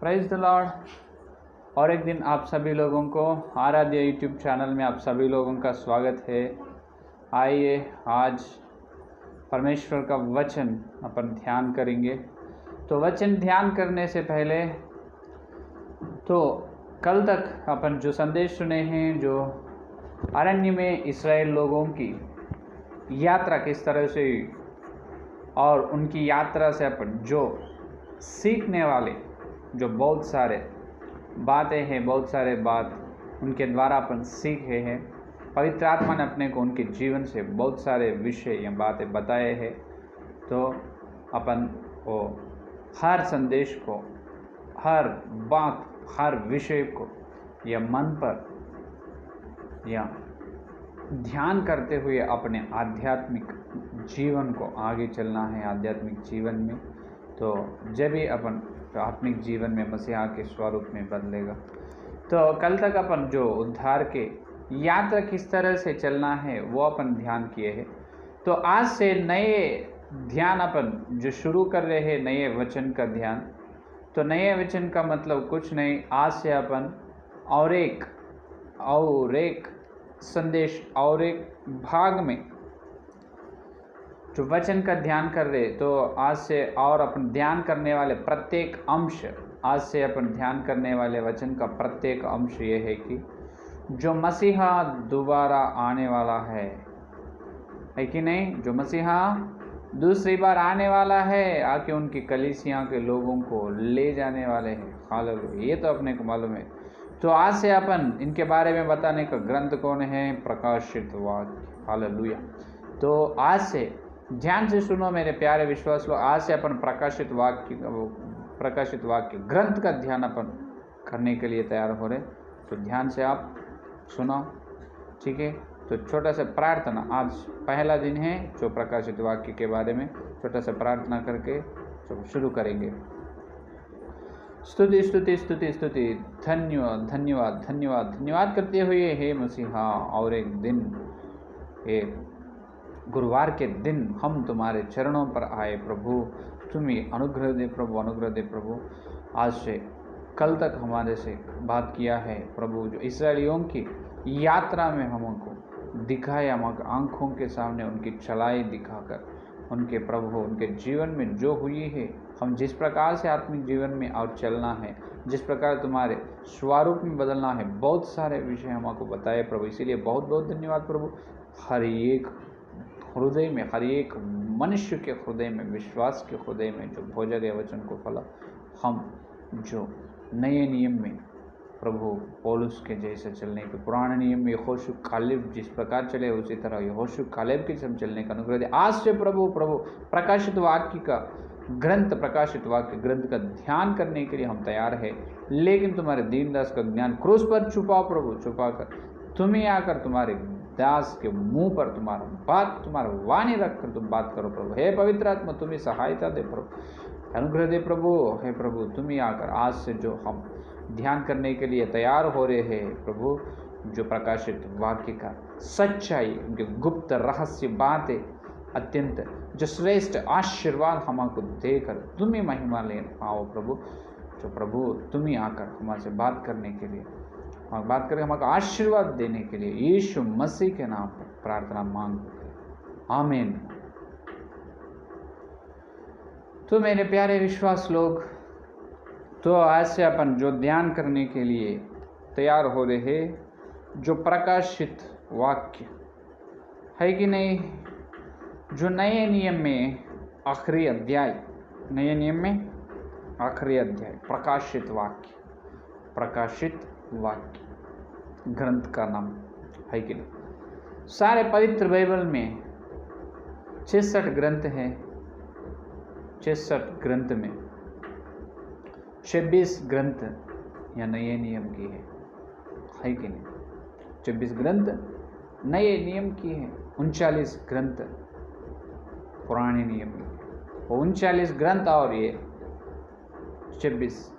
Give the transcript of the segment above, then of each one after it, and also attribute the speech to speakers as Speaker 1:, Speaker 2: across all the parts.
Speaker 1: Prize the Lord. और एक दिन आप सभी लोगों को आराध्य यूट्यूब चैनल में आप सभी लोगों का स्वागत है। आइए आज परमेश्वर का वचन अपन ध्यान करेंगे। तो वचन ध्यान करने से पहले तो कल तक अपन जो संदेश सुने हैं, जो अरण्य में इस्राएल लोगों की यात्रा किस तरह से हुई और उनकी यात्रा से अपन जो सीखने वाले जो बहुत सारे बातें हैं, बहुत सारे बात उनके द्वारा अपन सीखे हैं। पवित्र आत्मा ने अपने को उनके जीवन से बहुत सारे विषय या बातें बताए हैं। तो अपन को हर संदेश को, हर बात, हर विषय को या मन पर या ध्यान करते हुए अपने आध्यात्मिक जीवन को आगे चलना है। आध्यात्मिक जीवन में तो जब भी अपन आत्मिक जीवन में मसीहा के स्वरूप में बदलेगा। तो कल तक अपन जो उद्धार के यात्रा किस तरह से चलना है वो अपन ध्यान किए हैं। तो आज से नए ध्यान अपन जो शुरू कर रहे हैं, नए वचन का ध्यान। तो नए वचन का मतलब कुछ नहीं, आज से अपन और एक संदेश और एक भाग में जो वचन का ध्यान कर रहे। तो आज से और अपन ध्यान करने वाले प्रत्येक अंश, आज से अपन ध्यान करने वाले वचन का प्रत्येक अंश ये है कि जो मसीहा दोबारा आने वाला है कि नहीं, जो मसीहा दूसरी बार आने वाला है, आके उनकी कलीसिया के लोगों को ले जाने वाले हैं। हालेलुया, ये तो अपने को मालूम है। तो आज से अपन इनके बारे में बताने का ग्रंथ कौन है? प्रकाशित वाक्य। हालेलुया। तो आज से ध्यान से सुनो मेरे प्यारे विश्वास लोग, आज से अपन प्रकाशित वाक्य ग्रंथ का ध्यान अपन करने के लिए तैयार हो रहे। तो ध्यान से आप सुनो, ठीक है। तो छोटा सा प्रार्थना, आज पहला दिन है जो प्रकाशित वाक्य के बारे में छोटा सा प्रार्थना करके तो शुरू करेंगे। स्तुति स्तुति स्तुति स्तुति, धन्यवाद धन्यवाद धन्यवाद धन्यवाद करते हुए हे मसीहा, और एक दिन, एक गुरुवार के दिन हम तुम्हारे चरणों पर आए प्रभु। तुम्हें अनुग्रह दे प्रभु, अनुग्रह दे प्रभु। आज से कल तक हमारे से बात किया है प्रभु, जो इस्राएलियों की यात्रा में हमको दिखाया, हम आँखों के सामने उनकी चलाई दिखाकर उनके प्रभु उनके जीवन में जो हुई है, हम जिस प्रकार से आत्मिक जीवन में और चलना है, जिस प्रकार तुम्हारे स्वरूप में बदलना है, बहुत सारे विषय हमको बताए प्रभु। इसीलिए बहुत बहुत धन्यवाद प्रभु। हर एक हृदय में, हर एक मनुष्य के हृदय में, विश्वास के हृदय में जो भोजक है वचन को फला, हम जो नए नियम में प्रभु पौलुस के जैसे चलने के, पुराने नियम में यहोशू कालेब जिस प्रकार चले उसी तरह यहोशू कालेब के सब चलने का अनुग्रह दे। आज से प्रभु प्रकाशित वाक्य का ग्रंथ, प्रकाशित वाक्य ग्रंथ का ध्यान करने के लिए हम तैयार है। लेकिन तुम्हारे दीनदास का ज्ञान क्रूस पर छुपाओ प्रभु, छुपा कर तुम्हें आकर तुम्हारे दास के मुंह पर तुम्हारा बात, तुम्हारा वाणी रखकर तुम बात करो प्रभु। हे पवित्र आत्मा, तुम्हें सहायता दे प्रभु, अनुग्रह दे प्रभु। हे प्रभु, तुम्हें आकर आज से जो हम ध्यान करने के लिए तैयार हो रहे हैं प्रभु, जो प्रकाशित वाक्य का सच्चाई, उनके गुप्त रहस्य बातें, अत्यंत जो श्रेष्ठ आशीर्वाद हमको देकर तुम्हें महिमा ले पाओ प्रभु। जो प्रभु तुम्हें आकर हमारे बात करने के लिए, हम बात करें, हमको आशीर्वाद देने के लिए यीशु मसीह के नाम पर प्रार्थना मांग, आमीन। तो मेरे प्यारे विश्वास लोग, तो आज से अपन जो ध्यान करने के लिए तैयार हो रहे हैं, जो प्रकाशित वाक्य है कि नहीं, जो नए नियम में आखिरी अध्याय, नए नियम में आखिरी अध्याय, प्रकाशित वाक्य ग्रंथ का नाम है कि नहीं। सारे पवित्र बाइबल में 66 ग्रंथ हैं। 66 ग्रंथ में 26 ग्रंथ या नए नियम की है कि नहीं। 26 ग्रंथ नए नियम की है, 39 ग्रंथ पुराने नियम की, और 39 ग्रंथ और ये 27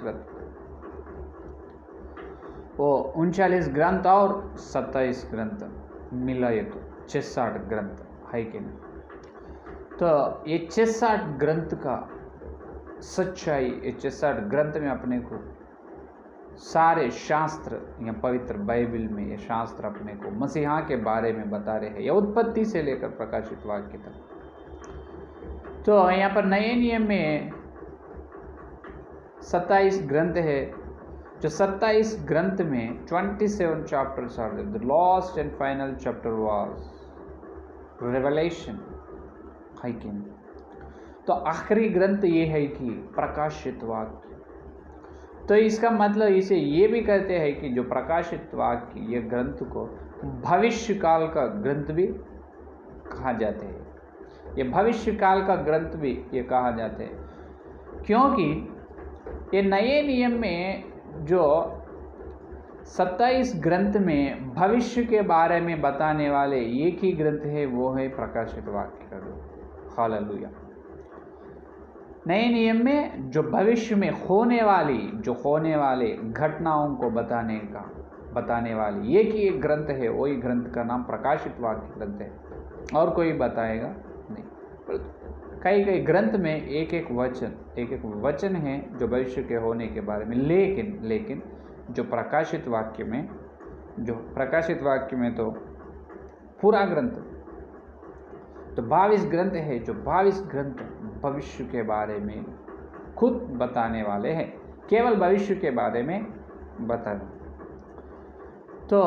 Speaker 1: ग्रंथ, वो 39 ग्रंथ और 27 ग्रंथ मिला ये तो 66 ग्रंथ है कि नहीं। तो ये 66 ग्रंथ का सच्चाई, ये 66 ग्रंथ में अपने को सारे शास्त्र या पवित्र बाइबल में ये शास्त्र अपने को मसीहा के बारे में बता रहे हैं, या उत्पत्ति से लेकर प्रकाशित वाक्य तक। तो यहाँ पर नए नियम में 27 ग्रंथ है, जो 27 ग्रंथ में 27 chapters are there. The last and final chapter was Revelation, है कि नहीं? तो आखिरी ग्रंथ ये है कि प्रकाशित वाक्य। तो इसका मतलब इसे ये भी कहते हैं कि जो प्रकाशित वाक्य, ये ग्रंथ को भविष्य काल का ग्रंथ भी कहा जाते हैं। ये भविष्य काल का ग्रंथ भी ये कहा जाते हैं, क्योंकि ये नए नियम में जो 27 ग्रंथ में भविष्य के बारे में बताने वाले एक ही ग्रंथ है, वो है प्रकाशित वाक्य का ग्रंथ। हालेलुया। नए नियम में जो भविष्य में होने वाले घटनाओं को बताने वाली एक ही एक ग्रंथ है, वही ग्रंथ का नाम प्रकाशित वाक्य ग्रंथ है, और कोई बताएगा नहीं। कई ग्रंथ में एक एक वचन है जो भविष्य के होने के बारे में, लेकिन जो प्रकाशित वाक्य में तो पूरा ग्रंथ, तो 22 ग्रंथ है, जो 22 ग्रंथ भविष्य के बारे में खुद बताने वाले हैं, केवल भविष्य के बारे में बताने। तो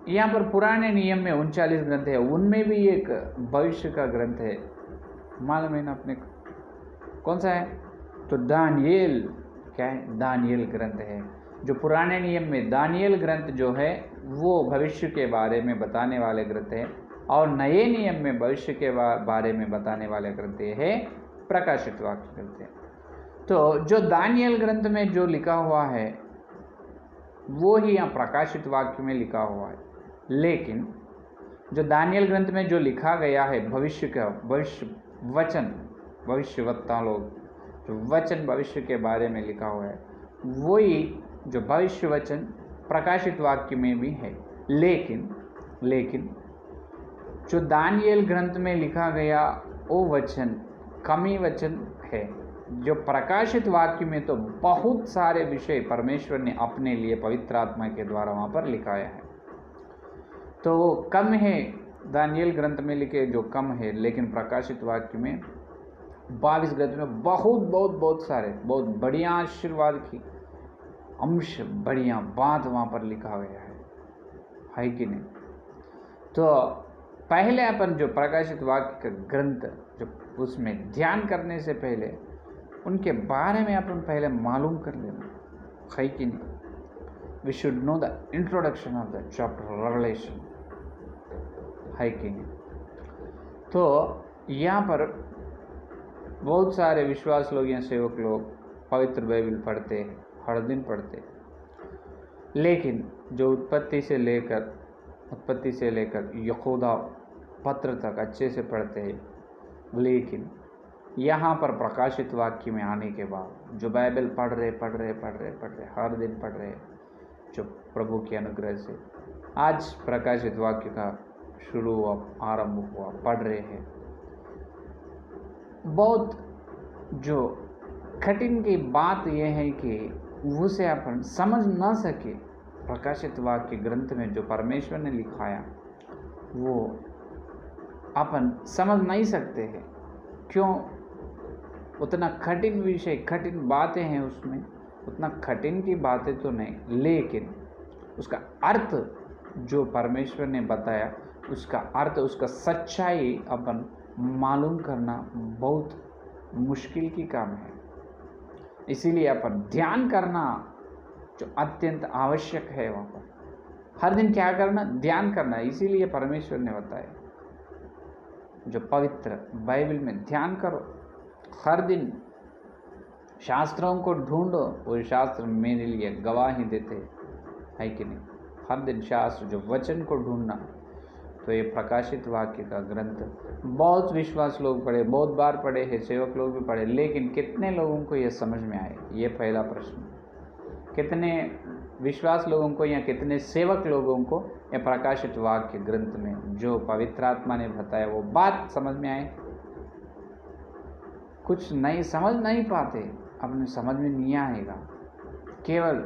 Speaker 1: यहाँ पर पुराने नियम में 39 ग्रंथ है, उनमें भी एक भविष्य का ग्रंथ है, मालूम है ना अपने को कौन सा है? तो दानियेल, क्या है? दानियेल ग्रंथ है। जो पुराने नियम में दानियेल ग्रंथ जो है वो भविष्य के बारे में बताने वाले ग्रंथ है, और नए नियम में भविष्य के बारे में बताने वाले ग्रंथ है प्रकाशित वाक्य ग्रंथ है। तो जो दानियेल ग्रंथ में जो लिखा हुआ है वो ही यहाँ प्रकाशित वाक्य में लिखा हुआ है, लेकिन जो दानियेल ग्रंथ में जो लिखा गया है भविष्यवक्ता लोग जो वचन भविष्य के बारे में लिखा हुआ है, वही जो भविष्य वचन प्रकाशित वाक्य में भी है। लेकिन जो दानियेल ग्रंथ में लिखा गया वो वचन कमी वचन है, जो प्रकाशित वाक्य में तो बहुत सारे विषय परमेश्वर ने अपने लिए पवित्र आत्मा के द्वारा वहाँ पर लिखाया है। तो वो कम है, दानियेल ग्रंथ में लिखे जो कम है, लेकिन प्रकाशित वाक्य में 22 ग्रंथ में बहुत सारे बहुत बढ़िया आशीर्वाद की अंश, बढ़िया बात वहाँ पर लिखा गया है कि नहीं? तो पहले अपन जो प्रकाशित वाक्य का ग्रंथ जो उसमें ध्यान करने से पहले उनके बारे में अपन पहले मालूम कर लेना, है कि नहीं? We should know the introduction of the chapter Revelation, है कि नहीं? तो यहाँ पर बहुत सारे विश्वास लोग या सेवक लोग पवित्र बाइबल पढ़ते हैं, हर दिन पढ़ते, लेकिन जो उत्पत्ति से लेकर यहूदा पत्र तक अच्छे से पढ़ते हैं, लेकिन यहाँ पर प्रकाशित वाक्य में आने के बाद जो बाइबल पढ़ रहे हर दिन पढ़ रहे, जो प्रभु के अनुग्रह से आज प्रकाशित वाक्य का आरंभ हुआ, पढ़ रहे हैं, बहुत जो कठिन की बात यह है कि उसे अपन समझ ना सके। प्रकाशित वाक्य ग्रंथ में जो परमेश्वर ने लिखाया वो अपन समझ नहीं सकते हैं। क्यों? उतना कठिन विषय, कठिन बातें हैं उसमें, उतना कठिन की बातें तो नहीं, लेकिन उसका अर्थ जो परमेश्वर ने बताया, उसका अर्थ, उसका सच्चाई अपन मालूम करना बहुत मुश्किल की काम है। इसीलिए अपन ध्यान करना जो अत्यंत आवश्यक है, वहाँ पर हर दिन क्या करना? ध्यान करना। इसीलिए परमेश्वर ने बताया जो पवित्र बाइबल में ध्यान करो, हर दिन शास्त्रों को ढूंढो, वो शास्त्र मेरे लिए गवाही देते है कि नहीं? हर दिन शास्त्र जो वचन को ढूंढना। तो ये प्रकाशित वाक्य का ग्रंथ बहुत विश्वास लोग पढ़े, बहुत बार पढ़े हैं, सेवक लोग भी पढ़े, लेकिन कितने लोगों को ये समझ में आए? ये पहला प्रश्न। कितने विश्वास लोगों को या कितने सेवक लोगों को ये प्रकाशित वाक्य ग्रंथ में जो पवित्र आत्मा ने बताया वो बात समझ में आए? कुछ नहीं समझ नहीं पाते, अपने समझ में नहीं आएगा। केवल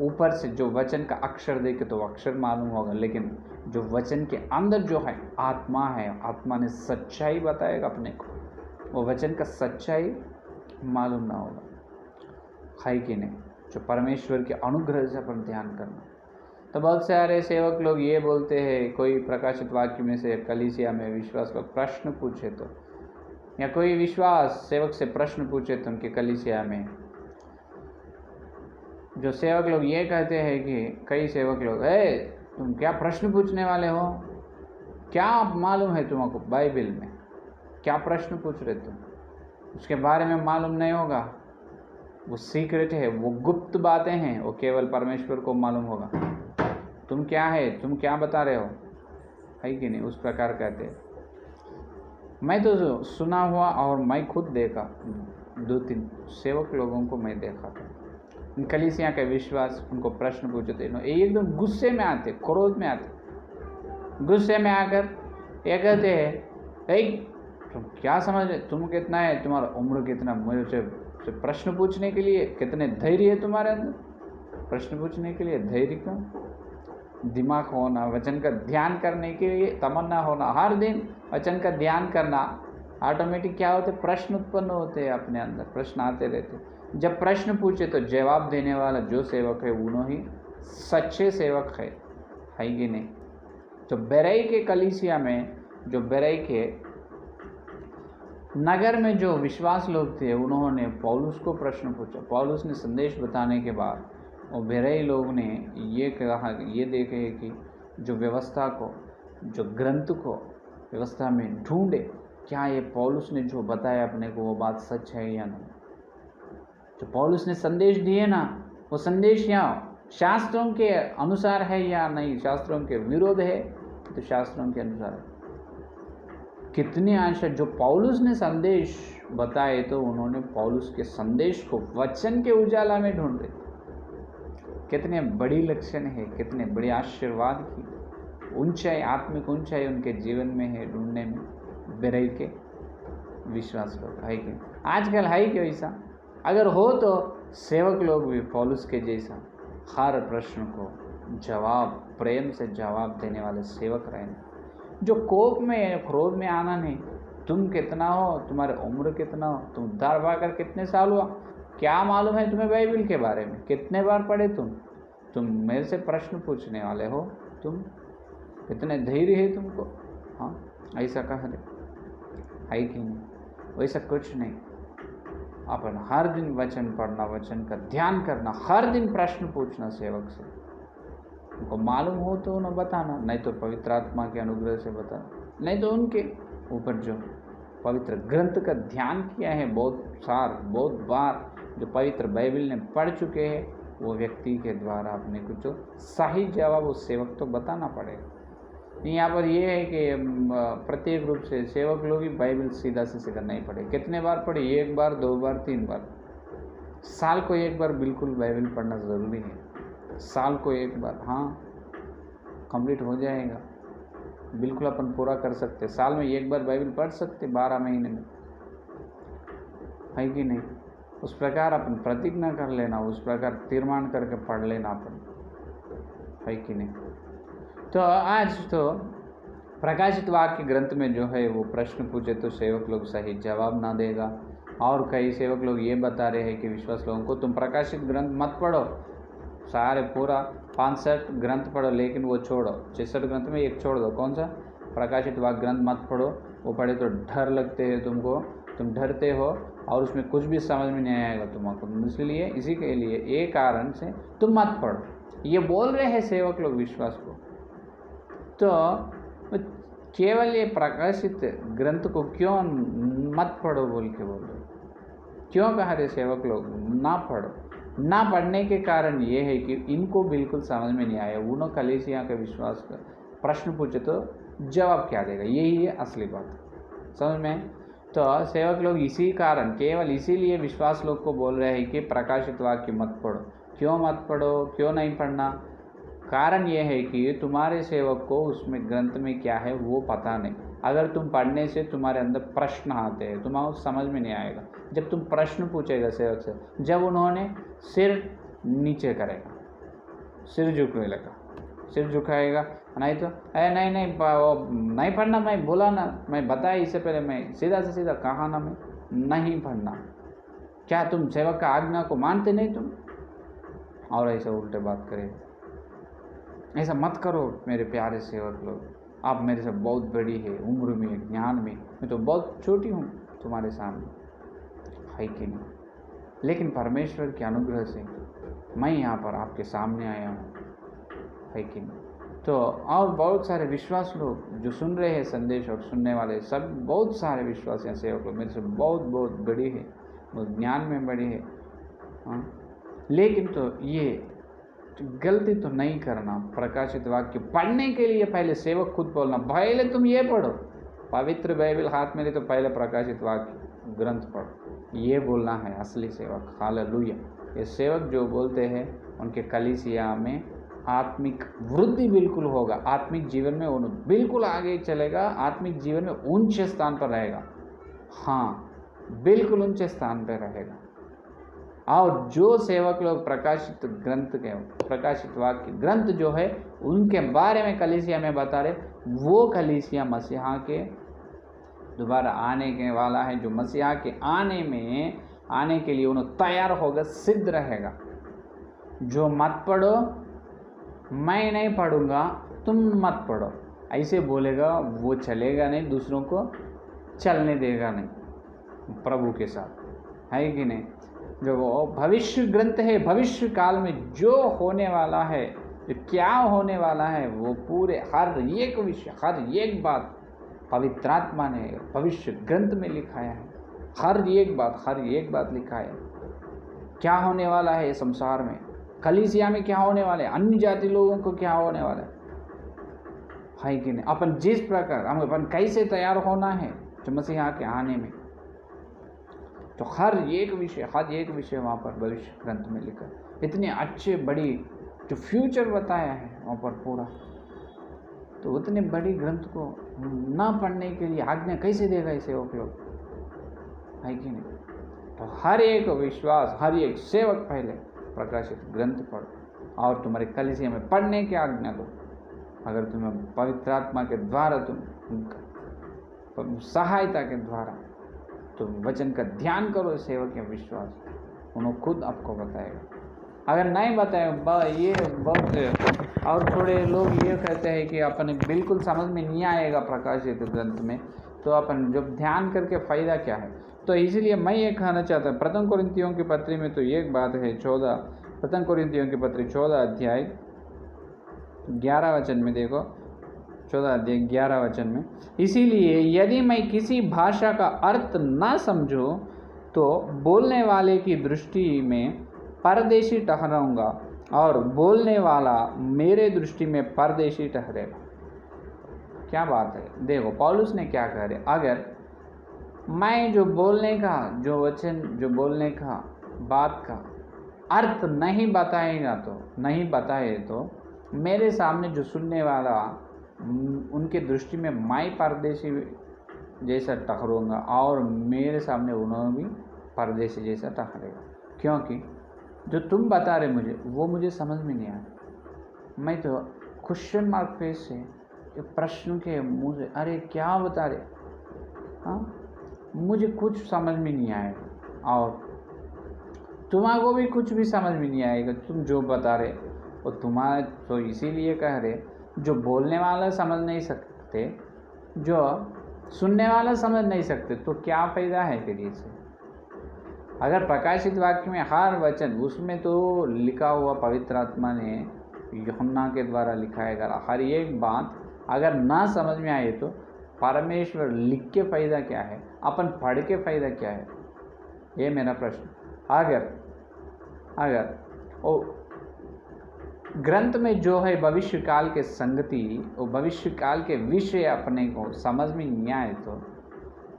Speaker 1: ऊपर से जो वचन का अक्षर देखे तो अक्षर मालूम होगा, लेकिन जो वचन के अंदर जो है आत्मा है, आत्मा ने सच्चाई बताएगा अपने को, वो वचन का सच्चाई मालूम ना होगा, है कि नहीं। जो परमेश्वर के अनुग्रह से अपन ध्यान करना। तो बहुत सारे सेवक लोग ये बोलते हैं, कोई प्रकाशित वाक्य में से कलीसिया में विश्वास का प्रश्न पूछे तो, या कोई विश्वास सेवक से प्रश्न पूछे तो उनके कलीसिया में जो सेवक लोग ये कहते हैं कि कई सेवक लोग, तुम क्या प्रश्न पूछने वाले हो, क्या मालूम है तुमको बाइबल में, क्या प्रश्न पूछ रहे तुम, उसके बारे में मालूम नहीं होगा, वो सीक्रेट है, वो गुप्त बातें हैं, वो केवल परमेश्वर को मालूम होगा। तुम क्या है, तुम क्या बता रहे हो, है कि नहीं। उस प्रकार कहते हैं। मैं तो सुना हुआ और मैं खुद देखा, 2-3 सेवक लोगों को मैं देखा था, कलीसिया के विश्वास उनको प्रश्न पूछते, एकदम गुस्से में आते, क्रोध में आते, गुस्से में आकर ये कहते हैं, तुम क्या समझ रहे, तुम कितना है, तुम्हारा उम्र कितना, मुझे से प्रश्न पूछने के लिए कितने धैर्य है तुम्हारे अंदर, प्रश्न पूछने के लिए धैर्य क्यों, दिमाग होना, वचन का ध्यान करने के लिए तमन्ना होना, हर दिन वचन का ध्यान करना, ऑटोमेटिक क्या होते, प्रश्न उत्पन्न होते हैं अपने अंदर, प्रश्न आते रहते। जब प्रश्न पूछे तो जवाब देने वाला जो सेवक है उन्होंने ही सच्चे सेवक है कि नहीं। तो बेरई के कलीसिया में, जो बेरई के नगर में जो विश्वास लोग थे, उन्होंने पौलुस को प्रश्न पूछा। पौलुस ने संदेश बताने के बाद और बेरई लोग ने ये कहा, ये देखे कि जो व्यवस्था को, जो ग्रंथ को व्यवस्था में ढूंढे, क्या ये पौलुस ने जो बताया अपने को वो बात सच है या नहीं। जो पौलुस ने संदेश दिए ना, वो संदेश या शास्त्रों के अनुसार है या नहीं, शास्त्रों के विरोध है तो शास्त्रों के अनुसार है। कितने अंश जो पौलुस ने संदेश बताए तो उन्होंने पौलुस के संदेश को वचन के उजाला में ढूंढे। कितने बड़ी लक्षण है, कितने बड़े आशीर्वाद की ऊंचाई, आत्मिक ऊंचाई उनके जीवन में है ढूंढने में बेरई के विश्वास लोग, है कि आजकल है कि ऐसा अगर हो तो सेवक लोग भी पौलुस के जैसा हर प्रश्न को जवाब, प्रेम से जवाब देने वाले सेवक रहना। जो कोप में, क्रोध में आना नहीं, तुम कितना हो, तुम्हारे उम्र कितना हो, तुम उद्धार पाकर कितने साल हुआ, क्या मालूम है तुम्हें बाइबल के बारे में, कितने बार पढ़े तुम मेरे से प्रश्न पूछने वाले हो, तुम इतने धैर्य है तुमको, हाँ ऐसा कह रहे है कि नहीं। वैसा कुछ नहीं, अपन हर दिन वचन पढ़ना, वचन का ध्यान करना, हर दिन प्रश्न पूछना सेवक से, उनको मालूम हो तो उन्हें बताना, नहीं तो पवित्र आत्मा के अनुग्रह से बताना, नहीं तो उनके ऊपर जो पवित्र ग्रंथ का ध्यान किया है बहुत बार, जो पवित्र बाइबल ने पढ़ चुके हैं, वो व्यक्ति के द्वारा अपने को जो सही जवाब उस सेवक तो बताना पड़ेगा। यहाँ पर ये है कि प्रत्येक रूप से सेवक लोग ही बाइबल सीधा से सीधा नहीं पढ़े। कितने बार पढ़े, 1 बार 2 बार 3 बार, साल को 1 बार बिल्कुल बाइबल पढ़ना ज़रूरी है। साल को 1 बार, हाँ कंप्लीट हो जाएगा, बिल्कुल अपन पूरा कर सकते। साल में 1 बार बाइबल पढ़ सकते, 12 महीने में, है कि नहीं। उस प्रकार अपन प्रतिज्ञा कर लेना, उस प्रकार तीर्मान करके पढ़ लेना अपन, है कि नहीं। तो आज तो प्रकाशित वाक्य ग्रंथ में जो है वो प्रश्न पूछे तो सेवक लोग सही जवाब ना देगा, और कई सेवक लोग ये बता रहे हैं कि विश्वास लोगों को तुम प्रकाशित ग्रंथ मत पढ़ो, सारे पूरा 65 ग्रंथ पढ़ो, लेकिन वो छोड़ो, 66 ग्रंथ में एक छोड़ दो। कौन सा? प्रकाशित वाक्य ग्रंथ मत पढ़ो, वो पढ़े तो डर लगते हैं तुमको, तुम डरते हो और उसमें कुछ भी समझ में नहीं आएगा तुमको, इसलिए इसी के लिए एक कारण से तुम मत पढ़ो। ये बोल रहे हैं सेवक लोग विश्वास को। तो केवल ये प्रकाशित ग्रंथ को क्यों मत पढ़ो बोल के बोल रहे, क्यों कह रहे सेवक लोग ना पढ़ो? ना पढ़ने के कारण ये है कि इनको बिल्कुल समझ में नहीं आया। उन्होंने कलीसिया के विश्वास का प्रश्न पूछे तो जवाब क्या देगा, यही है असली बात, समझ में। तो सेवक लोग इसी कारण, केवल इसीलिए विश्वास लोग को बोल रहे हैं कि प्रकाशित वाक्य मत पढ़ो। क्यों मत पढ़ो, क्यों नहीं पढ़ना? कारण ये है कि तुम्हारे सेवक को उसमें ग्रंथ में क्या है वो पता नहीं। अगर तुम पढ़ने से तुम्हारे अंदर प्रश्न आते हैं, तुम्हारा समझ में नहीं आएगा। जब तुम प्रश्न पूछेगा सेवक से, जब उन्होंने सिर नीचे करेगा, सिर झुकने लगा, सिर झुकाएगा, नहीं तो नहीं नहीं वो नहीं पढ़ना, मैं बोला ना, मैं बताया इससे पहले, मैं सीधा से सीधा कहा ना, मैं नहीं पढ़ना। क्या तुम सेवक का आज्ञा को मानते नहीं तुम? और ऐसा उल्टे बात करेगा। ऐसा मत करो मेरे प्यारे सेवक लोग, आप मेरे से बहुत बड़ी है उम्र में, ज्ञान में, मैं तो बहुत छोटी हूँ तुम्हारे सामने, है कि नहीं? लेकिन परमेश्वर के अनुग्रह से मैं यहाँ पर आपके सामने आया हूँ, है कि नहीं? तो और बहुत सारे विश्वास लोग जो सुन रहे हैं संदेश और सुनने वाले सब, बहुत सारे विश्वास हैं सेवक लोग मेरे से बहुत बहुत बड़ी है, बहुत ज्ञान में बड़ी है, हाँ। लेकिन तो ये गलती तो नहीं करना। प्रकाशित वाक्य पढ़ने के लिए पहले सेवक खुद बोलना, पहले तुम ये पढ़ो, पवित्र बाइबल हाथ में ले तो पहले प्रकाशित वाक्य ग्रंथ पढ़ो, ये बोलना है असली सेवक। हालेलुया। ये सेवक जो बोलते हैं उनके कलीसिया में आत्मिक वृद्धि बिल्कुल होगा, आत्मिक जीवन में वो बिल्कुल आगे चलेगा, आत्मिक जीवन में ऊंचे स्थान पर रहेगा, हाँ बिल्कुल ऊंचे स्थान पर रहेगा। और जो सेवक लोग प्रकाशित ग्रंथ के, प्रकाशित वाक्य ग्रंथ जो है उनके बारे में कलीसिया में बता रहे, वो कलीसिया मसीहा के दोबारा आने के वाला है, जो मसीहा के आने के लिए उन्हें तैयार होगा, सिद्ध रहेगा। जो मत पढ़ो, मैं नहीं पढ़ूंगा, तुम मत पढ़ो, ऐसे बोलेगा, वो चलेगा नहीं, दूसरों को चलने देगा नहीं प्रभु के साथ, है कि नहीं? जो वो भविष्य ग्रंथ है, भविष्य काल में जो होने वाला है, जो क्या होने वाला है, वो पूरे हर एक विषय, हर एक बात पवित्र आत्मा ने भविष्य ग्रंथ में लिखाया है। हर एक बात लिखा है। क्या होने वाला है संसार में, कलीसिया में क्या होने वाला है, अन्य जाति लोगों को क्या होने वाला है कि नहीं? अपन जिस प्रकार अपन कैसे तैयार होना है जो मसीहा के आने में, तो हर एक विषय वहाँ पर भविष्य ग्रंथ में लिखा। इतने अच्छे बड़ी जो फ्यूचर बताया है वहाँ पर पूरा, तो उतने बड़ी ग्रंथ को ना पढ़ने के लिए आज्ञा कैसे देगा इसे उपयोग, है कि नहीं? तो हर एक विश्वास, हर एक सेवक पहले प्रकाशित ग्रंथ पढ़ो और तुम्हारे कलीसिया में पढ़ने की आज्ञा दो। अगर तुम्हें पवित्र आत्मा के द्वारा, तुम सहायता के द्वारा तुम वचन का ध्यान करो, सेवक या विश्वास, उन्होंने खुद आपको बताएगा। अगर नहीं बताए ये बहुत, और थोड़े लोग ये कहते हैं कि अपन बिल्कुल समझ में नहीं आएगा प्रकाशित ग्रंथ में, तो अपन जब ध्यान करके फ़ायदा क्या है? तो इसलिए मैं ये कहना चाहता हूँ, प्रथम कोरिन्थियों की पत्री में तो एक बात है, प्रथम कोरिन्थियों की पत्री 14 अध्याय 11 वचन में देखो, 14 अध्याय 11 वचन में, इसीलिए यदि मैं किसी भाषा का अर्थ ना समझूं तो बोलने वाले की दृष्टि में परदेशी ठहराऊंगा और बोलने वाला मेरे दृष्टि में परदेशी ठहरेगा। क्या बात है, देखो पौलुस ने क्या कह रहे, अगर मैं जो बोलने का, जो वचन, जो बोलने का बात का अर्थ नहीं बताए तो मेरे सामने जो सुनने वाला, उनके दृष्टि में मैं परदेशी जैसा ठहरूंगा और मेरे सामने उन्होंने भी परदेशी जैसा ठहरेगा। क्योंकि जो तुम बता रहे मुझे, वो मुझे समझ में नहीं आया। मैं तो क्वेश्चन मार्क फेस से, प्रश्न के मुँह से, अरे क्या बता रहे, हाँ मुझे कुछ समझ में नहीं आएगा और तुम्हारे भी कुछ भी समझ में नहीं आएगा तुम जो बता रहे। और तुम्हारे तो इसीलिए कह रहे, जो बोलने वाला समझ नहीं सकते, जो सुनने वाला समझ नहीं सकते, तो क्या फ़ायदा है फिर इससे? अगर प्रकाशित वाक्य में हर वचन, उसमें तो लिखा हुआ पवित्र आत्मा ने यूहन्ना के द्वारा लिखाएगा, हर एक बात अगर ना समझ में आए तो परमेश्वर लिख के फ़ायदा क्या है, अपन पढ़ के फ़ायदा क्या है? ये मेरा प्रश्न। अगर वो ग्रंथ में जो है भविष्य काल के संगति, वो भविष्य काल के विषय अपने को समझ में नहीं आए तो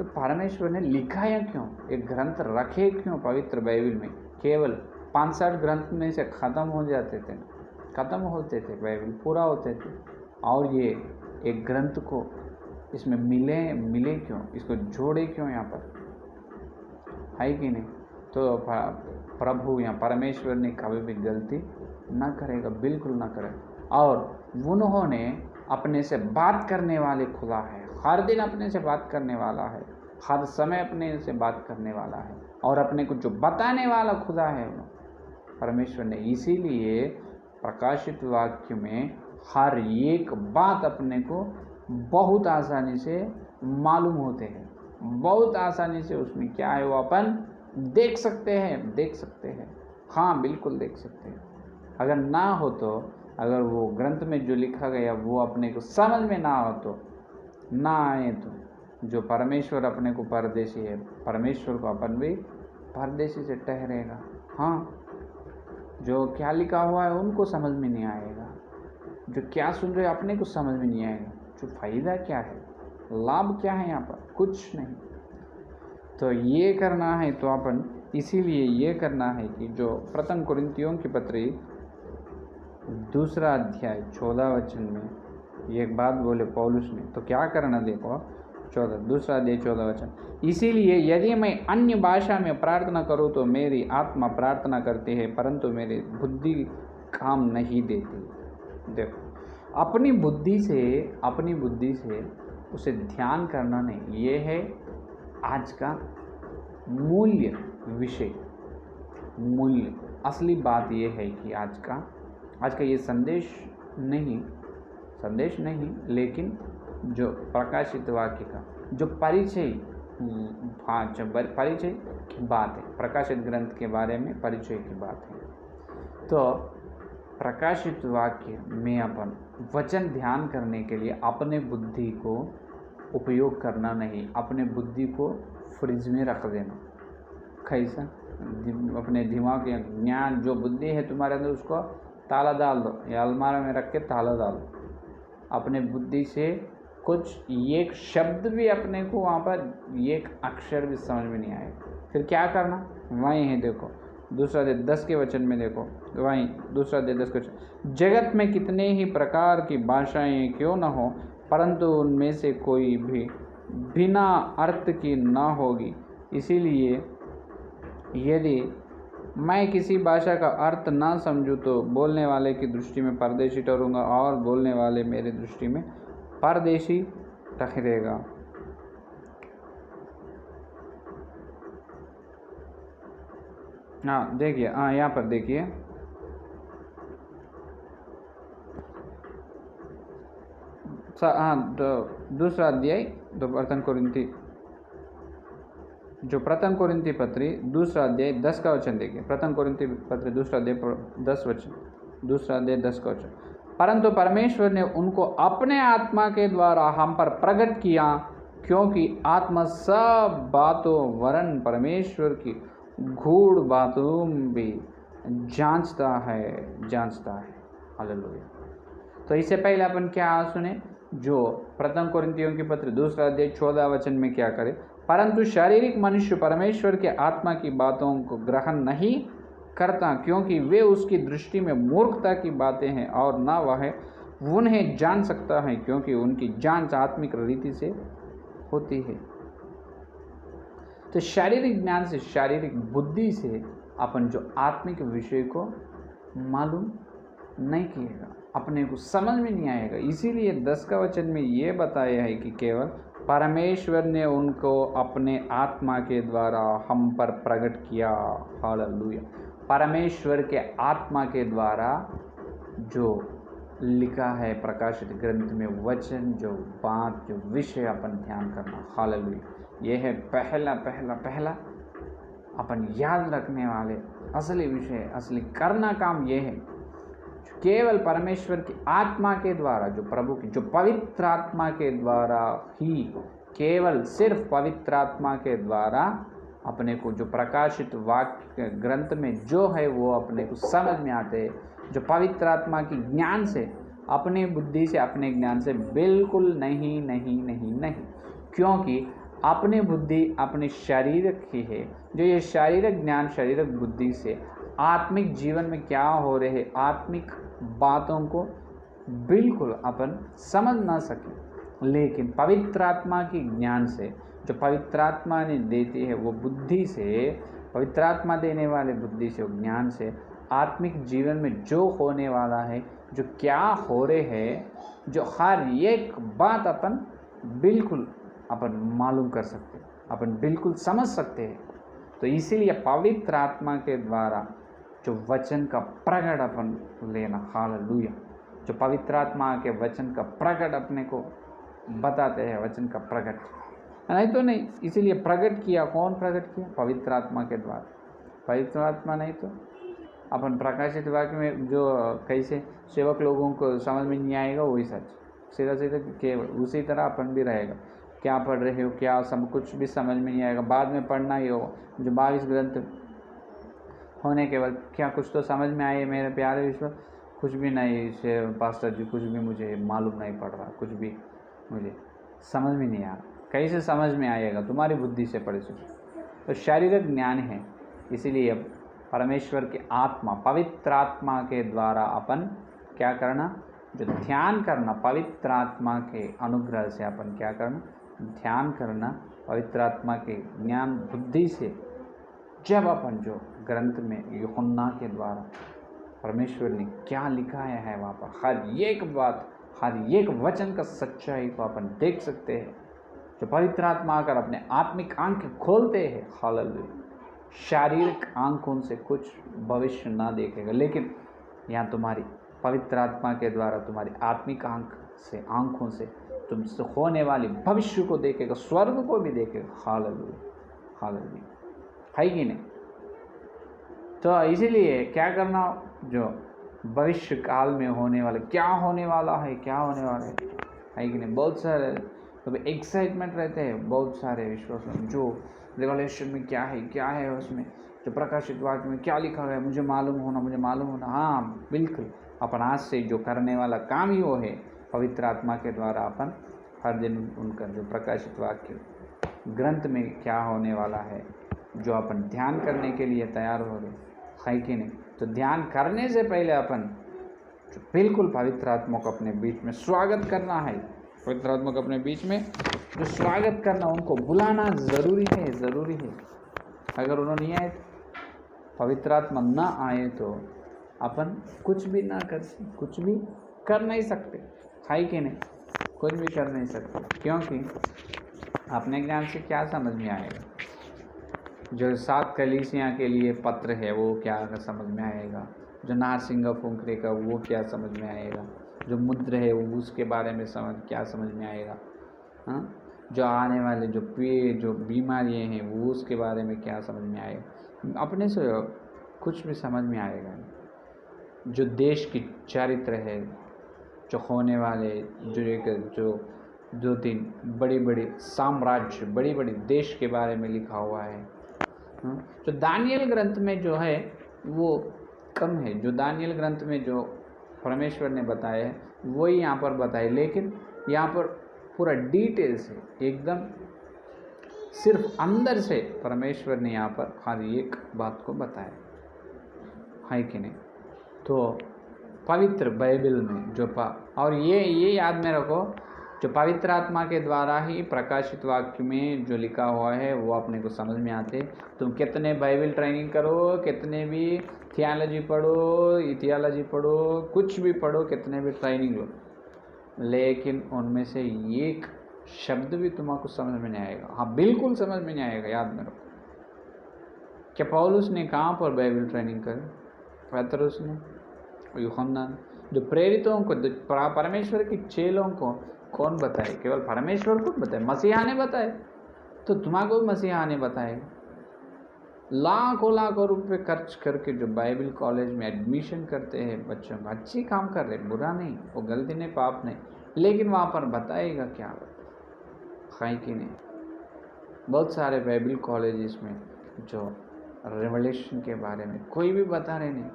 Speaker 1: परमेश्वर ने लिखाया क्यों, एक ग्रंथ रखे क्यों पवित्र बाइबल में? केवल 5-7 ग्रंथ में से ख़त्म हो जाते थे, ख़त्म होते थे, बाइबल पूरा होते थे। और ये एक ग्रंथ को इसमें मिले क्यों, इसको जोड़े क्यों यहाँ पर, है कि नहीं? तो प्रभु या परमेश्वर ने कभी भी गलती ना करेगा, बिल्कुल ना करेगा। और उन्होंने अपने से बात करने वाले खुदा है, हर दिन अपने से बात करने वाला है, हर समय अपने से बात करने वाला है, और अपने को जो बताने वाला खुदा है परमेश्वर ने। इसीलिए प्रकाशित वाक्य में हर एक बात अपने को बहुत आसानी से मालूम होते हैं, बहुत आसानी से उसमें क्या है वो अपन देख सकते हैं। हाँ, बिल्कुल देख सकते हैं। अगर ना हो तो, अगर वो ग्रंथ में जो लिखा गया वो अपने को समझ में ना हो तो, ना आए तो, जो परमेश्वर अपने को परदेशी है, परमेश्वर को अपन भी परदेशी से ठहरेगा। हाँ, जो क्या लिखा हुआ है उनको समझ में नहीं आएगा, जो क्या सुन रहे अपने को समझ में नहीं आएगा। जो फ़ायदा क्या है, लाभ क्या है यहाँ पर, कुछ नहीं। तो ये करना है तो अपन इसीलिए ये करना है कि जो प्रथम कुरिन्थियों की पत्री 2 अध्याय 14 वचन में एक बात बोले पौलुस ने, तो क्या करना देखो, 2 अध्याय 14 वचन। इसीलिए यदि मैं अन्य भाषा में प्रार्थना करूं तो मेरी आत्मा प्रार्थना करती है, परंतु मेरी बुद्धि काम नहीं देती। देखो, अपनी बुद्धि से उसे ध्यान करना नहीं, ये है आज का मूल्य विषय। मूल्य असली बात ये है कि आज का ये संदेश नहीं, लेकिन जो प्रकाशित वाक्य का जो परिचय की बात है, प्रकाशित ग्रंथ के बारे में परिचय की बात है। तो प्रकाशित वाक्य में अपन वचन ध्यान करने के लिए अपने बुद्धि को उपयोग करना नहीं, अपने बुद्धि को फ्रिज में रख देना। कैसा? अपने दिमाग या ज्ञान जो बुद्धि है तुम्हारे अंदर उसको ताला डाल दो, या अलमारी में रख के ताला डाल दो। अपने बुद्धि से कुछ एक शब्द भी अपने को वहाँ पर एक अक्षर भी समझ में नहीं आएगा। फिर क्या करना? वहीं है, देखो 2 अध्याय 10 के वचन में देखो, वहीं 2 अध्याय 10 के वचन। जगत में कितने ही प्रकार की भाषाएं क्यों न हो, परंतु उनमें से कोई भी बिना अर्थ की न होगी। इसीलिए यदि मैं किसी भाषा का अर्थ ना समझूं तो बोलने वाले की दृष्टि में परदेशी ठहरूंगा, और बोलने वाले मेरी दृष्टि में परदेशी ठहरेगा। हाँ देखिए, हाँ यहाँ पर देखिए, हाँ 2 अध्याय प्रथम कुरिन्थी पत्री 2 अध्याय 10 का वचन देखिए। प्रथम कुरिन्थी पत्री 2 अध्याय 10 वचन, 2 अध्याय 10 का वचन। परंतु परमेश्वर ने उनको अपने आत्मा के द्वारा हम पर प्रकट किया, क्योंकि आत्मा सब बातों वरन परमेश्वर की गूढ़ बातों भी जांचता है। हालेलुया। तो इससे पहले अपन क्या सुने, जो प्रथम कुरिन्थियों की पत्र 2 अध्याय 14 वचन में क्या करे, परंतु शारीरिक मनुष्य परमेश्वर के आत्मा की बातों को ग्रहण नहीं करता, क्योंकि वे उसकी दृष्टि में मूर्खता की बातें हैं, और न वह उन्हें जान सकता है, क्योंकि उनकी जांच आत्मिक रीति से होती है। तो शारीरिक ज्ञान से, शारीरिक बुद्धि से अपन जो आत्मिक विषय को मालूम नहीं किएगा, अपने को समझ में नहीं आएगा। इसीलिए 10 का वचन में ये बताया है कि केवल परमेश्वर ने उनको अपने आत्मा के द्वारा हम पर प्रकट किया। हालेलुया। परमेश्वर के आत्मा के द्वारा जो लिखा है प्रकाशित ग्रंथ में वचन, जो बात, जो विषय अपन ध्यान करना। हालेलुया। ये है पहला अपन याद रखने वाले असली विषय, असली करना काम ये है, केवल परमेश्वर की आत्मा के द्वारा, जो प्रभु की, जो पवित्र आत्मा के द्वारा ही, केवल सिर्फ पवित्र आत्मा के द्वारा अपने को जो प्रकाशित वाक्य ग्रंथ में जो है वो अपने को समझ में आते हैं। जो पवित्र आत्मा की ज्ञान से, अपने बुद्धि से, अपने ज्ञान से बिल्कुल नहीं, क्योंकि अपने बुद्धि अपने शारीरिक ही है। जो ये शारीरिक ज्ञान, शारीरिक बुद्धि से आत्मिक जीवन में क्या हो रहे, आत्मिक बातों को बिल्कुल अपन समझ ना सकें, लेकिन पवित्र आत्मा की ज्ञान से, जो पवित्र आत्मा ने देती है वो बुद्धि से, पवित्र आत्मा देने वाले बुद्धि से, ज्ञान से, आत्मिक जीवन में जो होने वाला है, जो क्या हो रहे हैं, जो हर एक बात अपन बिल्कुल अपन मालूम कर सकते, अपन बिल्कुल समझ सकते हैं। तो इसीलिए पवित्र आत्मा के द्वारा जो वचन का प्रकट अपन लेना, हालेलुया, जो पवित्र आत्मा के वचन का प्रकट अपने को बताते हैं, वचन का प्रकट, नहीं तो नहीं। इसीलिए प्रकट किया, कौन प्रकट किया? पवित्र आत्मा के द्वारा। पवित्र आत्मा नहीं तो अपन प्रकाशित वाक्य में जो कैसे सेवक लोगों को समझ में नहीं आएगा वही सच, सीधा सीधा केवल उसी तरह अपन भी रहेगा। क्या पढ़ रहे हो, क्या सब कुछ भी समझ में नहीं आएगा, बाद में पढ़ना ही हो। जो 22 ग्रंथ होने के बाद क्या कुछ तो समझ में आए मेरे प्यारे विश्वास? कुछ भी नहीं से पास्टर जी, कुछ भी मुझे मालूम नहीं पड़ रहा, कुछ भी मुझे समझ में नहीं आ रहा। कैसे समझ में आएगा? तुम्हारी बुद्धि से पढ़े सुन। तो शारीरिक ज्ञान है, इसीलिए परमेश्वर की आत्मा, पवित्र आत्मा के द्वारा अपन क्या करना? जो ध्यान करना, पवित्र आत्मा के अनुग्रह से अपन क्या करना? ध्यान करना, पवित्र आत्मा के ज्ञान बुद्धि से। जब अपन जो ग्रंथ में यूहन्ना के द्वारा परमेश्वर ने क्या लिखाया है वहाँ पर हर एक बात, हर एक वचन का सच्चाई को अपन देख सकते हैं। जो पवित्र आत्मा आकर अपने आत्मिक आंखें खोलते हैं, हालेलुया, शारीरिक आंखों से कुछ भविष्य ना देखेगा, लेकिन यहाँ तुम्हारी पवित्र आत्मा के द्वारा तुम्हारी आत्मिक आंखों से तुमसे होने वाली भविष्य को देखेगा, स्वर्ग को भी देखेगा। हालेलुया, हालेलुया, है कि नहीं? तो इसीलिए क्या करना? जो भविष्य काल में होने वाला, क्या होने वाला है, क्या होने वाला है कि नहीं? बहुत सारे तो एक्साइटमेंट रहते हैं, बहुत सारे विश्वास में जो रिवलेशन में क्या है उसमें जो प्रकाशित वाक्य में क्या लिखा है, मुझे मालूम होना। हाँ बिल्कुल, अपन आज से जो करने वाला काम ही वो है, पवित्र आत्मा के द्वारा अपन हर दिन उनका जो प्रकाशित वाक्य ग्रंथ में क्या होने वाला है, जो अपन ध्यान करने के लिए तैयार हो रहे है कि नहीं? तो ध्यान करने से पहले अपन जो बिल्कुल पवित्र आत्मा को अपने बीच में स्वागत करना है, पवित्र आत्मा को अपने बीच में जो स्वागत करना, उनको बुलाना ज़रूरी है, ज़रूरी है। अगर उन्होंने नहीं आए, पवित्र आत्मा ना आए तो अपन कुछ भी ना कर, कुछ भी कर नहीं सकते, है कि नहीं? कुछ भी कर नहीं सकते, क्योंकि अपने ज्ञान से क्या समझ में आएगा? जो 7 कलीसियाँ के लिए पत्र है वो क्या समझ में आएगा? जो नारसिंगा फुंकरे का वो क्या समझ में आएगा? जो मुद्र है वो उसके बारे में क्या समझ में आएगा? हाँ, जो आने वाले जो बीमारियाँ हैं वो उसके बारे में क्या समझ में आएगा? अपने से कुछ भी समझ में आएगा नहीं। जो देश की चरित्र है, जो होने वाले जो 2-3 बड़े साम्राज्य, बड़ी देश के बारे में लिखा हुआ है। जो दानियल ग्रंथ में जो है वो कम है, जो दानियल ग्रंथ में जो परमेश्वर ने बताया है वही यहाँ पर बताए, लेकिन यहाँ पर पूरा डिटेल से एकदम सिर्फ अंदर से परमेश्वर ने यहाँ पर हर एक बात को बताया, है कि नहीं? तो पवित्र बाइबल में जो और ये याद में रखो, जो पवित्र आत्मा के द्वारा ही प्रकाशित वाक्य में जो लिखा हुआ है वो अपने को समझ में आते। तुम कितने बाइबल ट्रेनिंग करो, कितने भी थियोलॉजी पढ़ो, कुछ भी पढ़ो, कितने भी ट्रेनिंग लो, लेकिन उनमें से एक शब्द भी तुमको समझ में नहीं आएगा। हाँ बिल्कुल समझ में नहीं आएगा, याद में रखो। क्या पौलुस ने कहाँ पर बाइबल ट्रेनिंग करी? पतरस ने, यूहन्ना ने, जो प्रेरितों को, परमेश्वर के चेलों को कौन बताए? केवल परमेश्वर को बताए, मसीहा ने बताए। तो तुम्हारे मसीहा ने बताए। लाखों रुपए खर्च करके जो बाइबल कॉलेज में एडमिशन करते हैं बच्चों का, अच्छी काम कर रहे, बुरा नहीं, वो गलती नहीं, पाप नहीं, लेकिन वहाँ पर बताएगा क्या? है कि नहीं? बहुत सारे बाइबल कॉलेजेस में जो रेवलेशन के बारे में कोई भी बता रहे नहीं,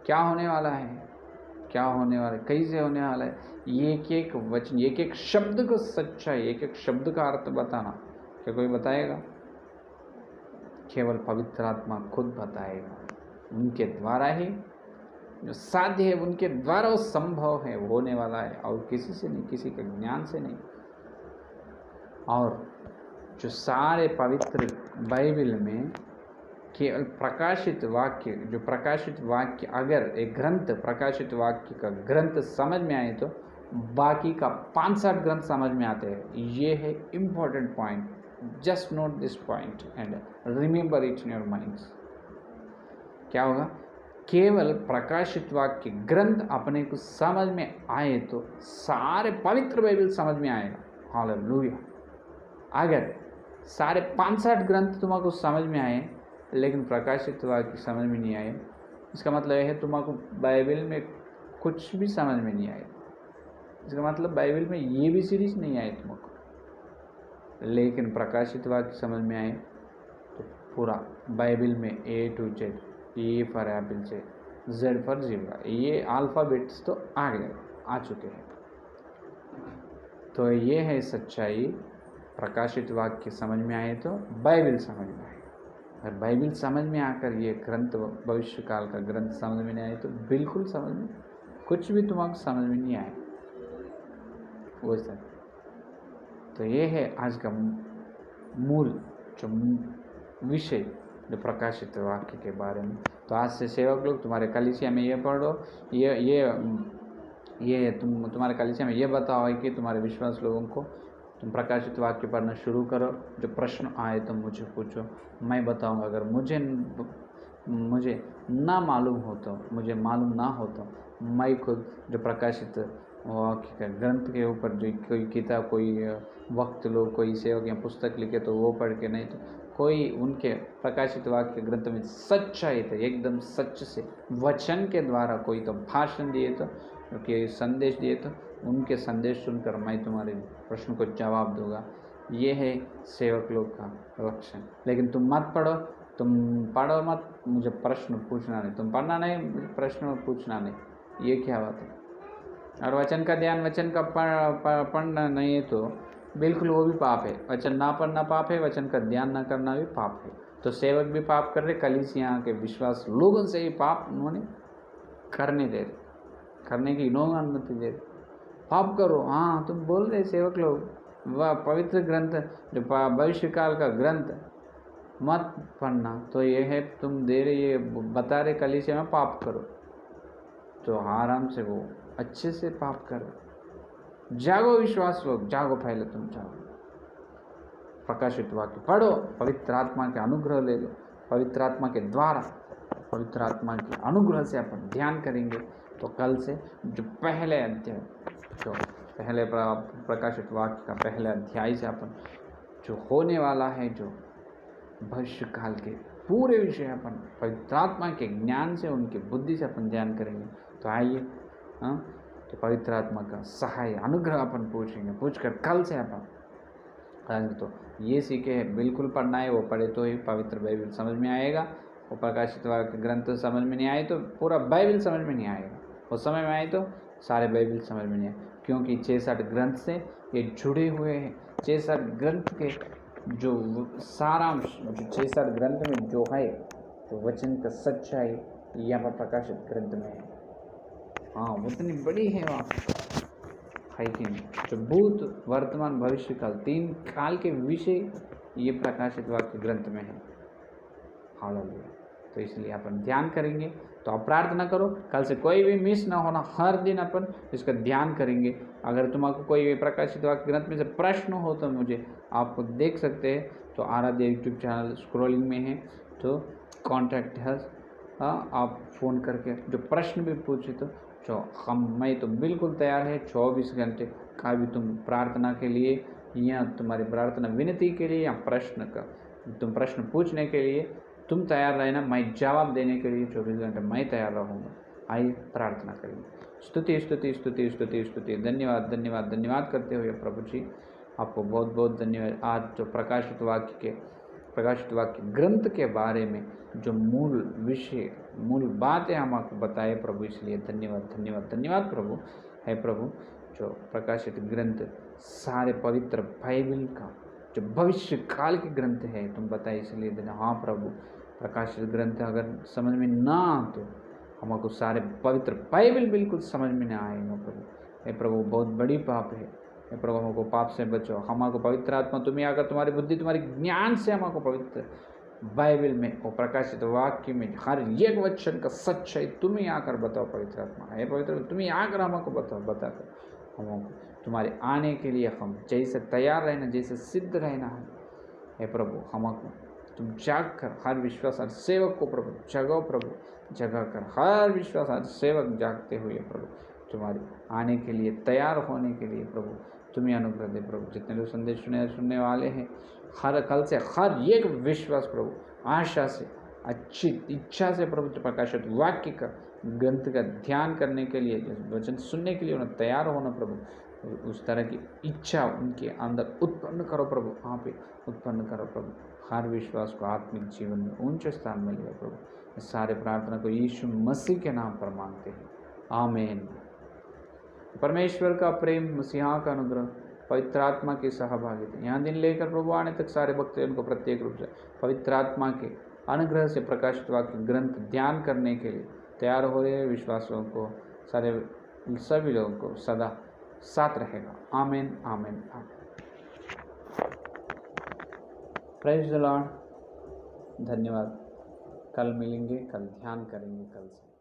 Speaker 1: क्या होने वाला है, क्या होने वाला है, कैसे होने वाला है, एक वचन, एक शब्द को सच्चाई, एक शब्द का अर्थ बताना, क्या कोई बताएगा? केवल पवित्र आत्मा खुद बताएगा। उनके द्वारा ही जो साध्य है उनके द्वारा वो संभव है, वो होने वाला है, और किसी से नहीं, किसी के ज्ञान से नहीं। और जो सारे पवित्र बाइबल में केवल प्रकाशित वाक्य, जो प्रकाशित वाक्य अगर एक ग्रंथ, प्रकाशित वाक्य का ग्रंथ समझ में आए तो बाकी का 65 ग्रंथ समझ में आते हैं। ये है important point. Just note this point and remember it in your minds. क्या होगा? केवल प्रकाशित वाक्य ग्रंथ अपने को समझ में आए तो सारे पवित्र बाइबल समझ में आएगा। हालेलुया। अगर सारे 65 ग्रंथ तुमको समझ में आए लेकिन प्रकाशित वाक्य समझ में नहीं आए, इसका मतलब है तुमको बाइबल में कुछ भी समझ में नहीं आए। इसका मतलब बाइबल में ये भी सीरीज नहीं आए तुमको। लेकिन प्रकाशित वाक्य समझ में आए तो पूरा बाइबल में A to Z, A for Apple से Z फॉर ज़ेब्रा, ये अल्फ़ाबेट्स तो आ चुके हैं। तो ये है सच्चाई। प्रकाशित वाक्य समझ में आए तो बाइबल समझ में आए। अगर बाइबल समझ में आकर ये ग्रंथ, भविष्य काल का ग्रंथ समझ में नहीं आए तो बिल्कुल समझ में, कुछ भी तुम्हारा समझ में नहीं आए वो सब। तो ये है आज का मूल जो विषय, जो प्रकाशित वाक्य के बारे में। तो आज से सेवक लोग तुम्हारे कलीसिया में ये पढ़ो, ये तुम्हारे कलीसिया में ये बताओ कि तुम्हारे विश्वास लोगों को तुम प्रकाशित वाक्य पढ़ना शुरू करो। जो प्रश्न आए तो मुझे पूछो, मैं बताऊंगा। अगर मुझे ना मालूम हो तो, मुझे मालूम ना हो तो मैं खुद जो प्रकाशित वाक्य का ग्रंथ के ऊपर जो कोई किताब, कोई वक्त लोग, कोई सेवक या पुस्तक लिखे तो वो पढ़ के, नहीं तो कोई उनके प्रकाशित वाक्य ग्रंथ में सच्चाई थे, एकदम सच से वचन के द्वारा कोई तो भाषण दिए तो, कि संदेश दिए तो उनके संदेश सुनकर मैं तुम्हारे प्रश्न को जवाब दूंगा। ये है सेवक लोग का लक्षण। लेकिन तुम मत पढ़ो, तुम पढ़ो मत, मुझे प्रश्न पूछना नहीं, तुम पढ़ना नहीं, मुझे प्रश्न पूछना नहीं, ये क्या बात है? और वचन का ध्यान, वचन का पढ़ना नहीं है तो बिल्कुल वो भी पाप है। वचन ना पढ़ना पाप है, वचन का ध्यान ना करना भी पाप है। तो सेवक भी पाप कर रहे, कलीसिया के विश्वास लोगों से ही पाप उन्होंने करने दे रहे, करने की इन्होंने अनुमति दे रहे। पाप करो, हाँ तुम बोल रहे सेवक लोग, वह पवित्र ग्रंथ जो भविष्य काल का ग्रंथ मत पढ़ना, तो ये है तुम दे रहे, ये बता रहे कलीसिया में पाप करो, तो आराम से वो अच्छे से पाप करो। जागो विश्वास लोग, जागो, पहले तुम जागो, प्रकाशित वाक्य पढ़ो, पवित्र आत्मा के अनुग्रह ले लो। पवित्र आत्मा के द्वारा, पवित्र आत्मा के अनुग्रह से अपन ध्यान करेंगे तो कल से जो पहले अध्याय, जो पहले प्रकाशित वाक्य का पहले अध्याय से अपन जो होने वाला है, जो भविष्य काल के पूरे विषय अपन पवित्र आत्मा के ज्ञान से, उनके बुद्धि से अपन ध्यान करेंगे। तो आइए, तो पवित्र आत्मा का सहाय अनुग्रह अपन पूछेंगे, पूछकर कल से अपन तो ये सीखे बिल्कुल पढ़ना है, वो पढ़े तो ही पवित्र बाइबल समझ में आएगा। वो प्रकाशित वाक्य ग्रंथ समझ में नहीं आए तो पूरा बाइबल समझ में नहीं आएगा, वो समय में आए तो सारे बाइबल समझ में नहीं आए, क्योंकि 66 ग्रंथ से ये जुड़े हुए हैं। 66 ग्रंथ के जो सारांश, जो 66 ग्रंथ में जो है, तो वचन का सच्चाई यहाँ पर प्रकाशित ग्रंथ में है। हाँ, उतनी बड़ी है वहाँ है कि नहीं? जो भूत, वर्तमान, भविष्य काल, 3 काल के विषय ये प्रकाशित वाक्य ग्रंथ में है। हालेलुया। तो इसलिए अपन ध्यान करेंगे। तो आप प्रार्थना करो, कल से कोई भी मिस ना होना, हर दिन अपन इसका ध्यान करेंगे। अगर तुम्हारा कोई प्रकाशित वाक्य ग्रंथ में से प्रश्न हो तो मुझे आपको देख सकते हैं, तो आराध्य यूट्यूब चैनल स्क्रॉलिंग में है, तो कॉन्टैक्ट हस, आप फ़ोन करके जो प्रश्न भी पूछे तो मैं तो बिल्कुल तैयार है 24 घंटे का भी, तुम प्रार्थना के लिए या तुम्हारी प्रार्थना विनती के लिए या तुम प्रश्न पूछने के लिए तुम तैयार रहना, मैं जवाब देने के लिए 24 घंटे मैं तैयार रहूँगा। आइए प्रार्थना करेंगे। स्तुति स्तुति स्तुति स्तुति स्तुति, धन्यवाद धन्यवाद धन्यवाद करते हुए प्रभु जी आपको बहुत बहुत धन्यवाद। आज जो प्रकाशित वाक्य ग्रंथ के बारे में जो मूल विषय, मूल बातें हम आपको बताए प्रभु, इसलिए धन्यवाद धन्यवाद धन्यवाद प्रभु। है प्रभु, जो प्रकाशित ग्रंथ सारे पवित्र बाइबल का जो भविष्य काल के ग्रंथ है तुम बताए, इसलिए हाँ प्रभु, प्रकाशित ग्रंथ अगर समझ में ना तो हमको सारे पवित्र बाइबल बिल्कुल समझ में ना आए प्रभु। हे प्रभु बहुत बड़ी पाप है, हे प्रभु हमको पाप से बचो। हमको पवित्र आत्मा तुम्हें आकर तुम्हारी बुद्धि तुम्हारे ज्ञान से हमको पवित्र बाइबल में और प्रकाशित वाक्य में हर एक वचन का सच्चाई तुम्हें आकर बताओ पवित्र आत्मा। हे पवित्र तुम्हें आकर हमको बताकर हमको तुम्हारे आने के लिए हम जैसे तैयार रहना, जैसे सिद्ध रहना है। हे प्रभु हमको तुम जाग कर हर विश्वास सेवक को प्रभु जगाओ प्रभु, जगा कर हर विश्वास सेवक जागते हुए प्रभु तुम्हारे आने के लिए तैयार होने के लिए प्रभु तुम्हें अनुग्रह दे प्रभु। जितने लोग संदेश सुनने वाले हैं हर कल से हर एक विश्वास प्रभु आशा से अच्छी इच्छा से प्रभु प्रकाशित वाक्य का ग्रंथ का ध्यान करने के लिए, वचन सुनने के लिए उन्हें तैयार होना प्रभु। उस तरह की इच्छा उनके अंदर उत्पन्न करो प्रभु, वहाँ पे उत्पन्न करो प्रभु। हर विश्वास को आत्मिक जीवन में ऊंचे स्थान में लिया प्रभु। इस सारे प्रार्थना को यीशु मसीह के नाम पर मांगते हैं, आमीन। परमेश्वर का प्रेम, मसीहा का अनुग्रह, पवित्र आत्मा की सहभागिता यहाँ दिन लेकर प्रभु आने तक सारे भक्त उनको प्रत्येक रूप से पवित्र आत्मा के अनुग्रह से प्रकाशित वाक्य ग्रंथ ध्यान करने के लिए तैयार हो रहे विश्वासों को सारे सभी लोगों को सदा साथ रहेगा, आमीन आमीन आमीन। Praise the Lord. धन्यवाद। कल मिलेंगे, कल ध्यान करेंगे कल से।